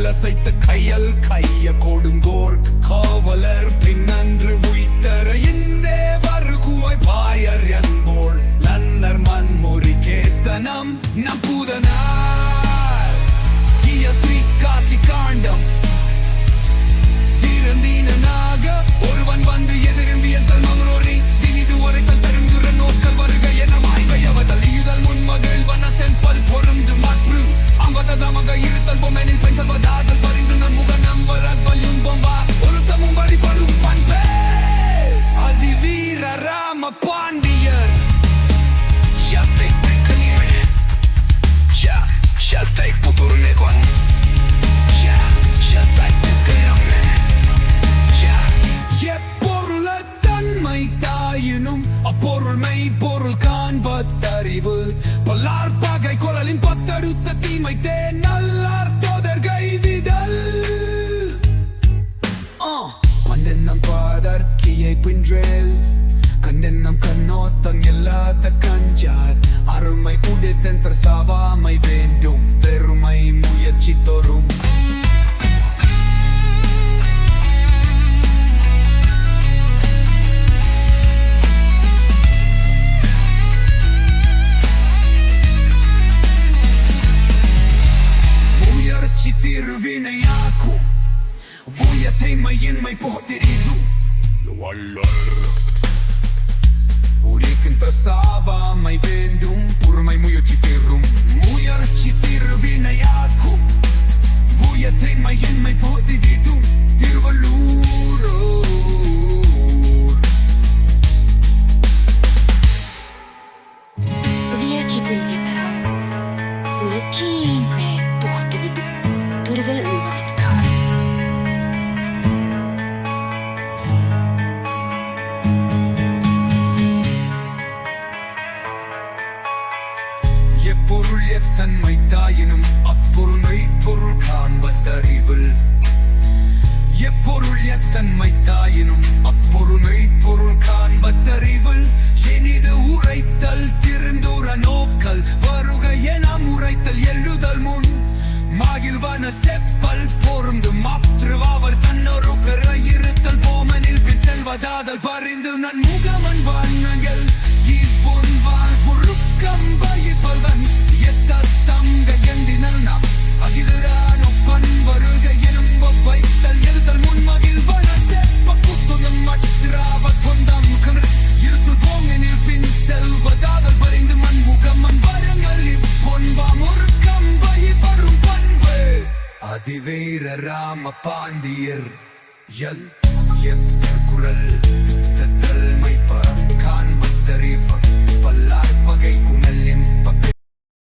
அசைத்த கையல் கைய கொடுங்கோர் காவலர் பின்னன்று உய்தர இந்தே வருகுவாய் பாயர் என்போள் லன்னர் மண்மொழி கேத்தனம் நம்புதனார் கியஸ்ரீ காசி காண்டம் தீரந்தீனாக ஒருவன் வந்து எதிர்வியல் மங்களோரி தினிது உரைத்தல் தருந்துர நோக்கல் வருக என மாய்வையவதல் இயுதல் முன்மகள் வன செம்பல் பொருந்து மாற்று அம்பதமாக இருத்தல் பொம்மெனில் பெண் செல்வதாதல் பரிந்து நன் முக நம்பரால் பல்யும் பொம்பா ஒருத்தமும் வழிபடும் பண்பே அதிவீர ராம பாண்டியர் Șatai puturul negoan Șatai puturul எப்பொருள தன்மை தாயினும் அப்பொருள் மெய் பொருள் காண்பத்தறிவு பல்லார் பகை குழலின் பத்தடுத்த தீமை தே நல்லார் தோதர்கை விதல் கண்டென்னம் பாதர்க்கியை பின்றேல் கண்டென்னம் கண்ணோத்தம் எல்லாத்த கஞ்சார் அருமை உடைத்தென்ற சாவாமை வேண்டும் வெறுமை முயற்சி தோறும் முயற்சி திருவினையாக்கும் உயர்த்தைமையின்மை போட்டிரிடும் உடைக்கின்ற சாவாமை வேண்டும் பொறுமை முயற்சி தீரும் முயற்சி திருவினையாக்கும் உயர்த்தைமையின்மை போட்டிரிடும் திருவள்ளூரோ Viac திருவித்தா உலகின்மை போட்டிரிடும் திருவள்ளூர் எப்பொருள் எத்தன்மை தாயினும் அப்பொருளை பொருள் காண்பத்தறிவில் எப்பொருள் எத்தன்மை தாயினும் அப்பொருளை பொருள் காண்பத்தறிவில் இனிது உரைத்தல் திருந்தூர நோக்கல் வருக என உரைத்தல் எழுதல் முன் மகிழ்வன செப்பல் பொருந்து மாற்றுவாவர் தன்னொரு பெற இருத்தல் போமனில் பின் செல்வதாதல் பறிந்து நன் முகமன் வண்ணங்கள் இவ்வொன்பால் புருக்கம் பயிப்பவன் எத்தங்க எந்தினல் நாம் அகிலரான் ஒப்பன் வருக எனும் வைத்தல் எழுதல் முன் மகிழ்வன செப்ப குத்துதம் மற்றாவ கொண்டாம் இருத்துல் போங்கனில் பின் செல்வதாதல் பறிந்து மண் முகமன் வரங்கள் இப்பொன்பா முறுக்கம் பயிப்பரும் பண்பு அதிவீர ராம பாண்டியர் எல் குரல் தத்தல்மை காண்பத்தறிவ பல்லார் பகை குணலின்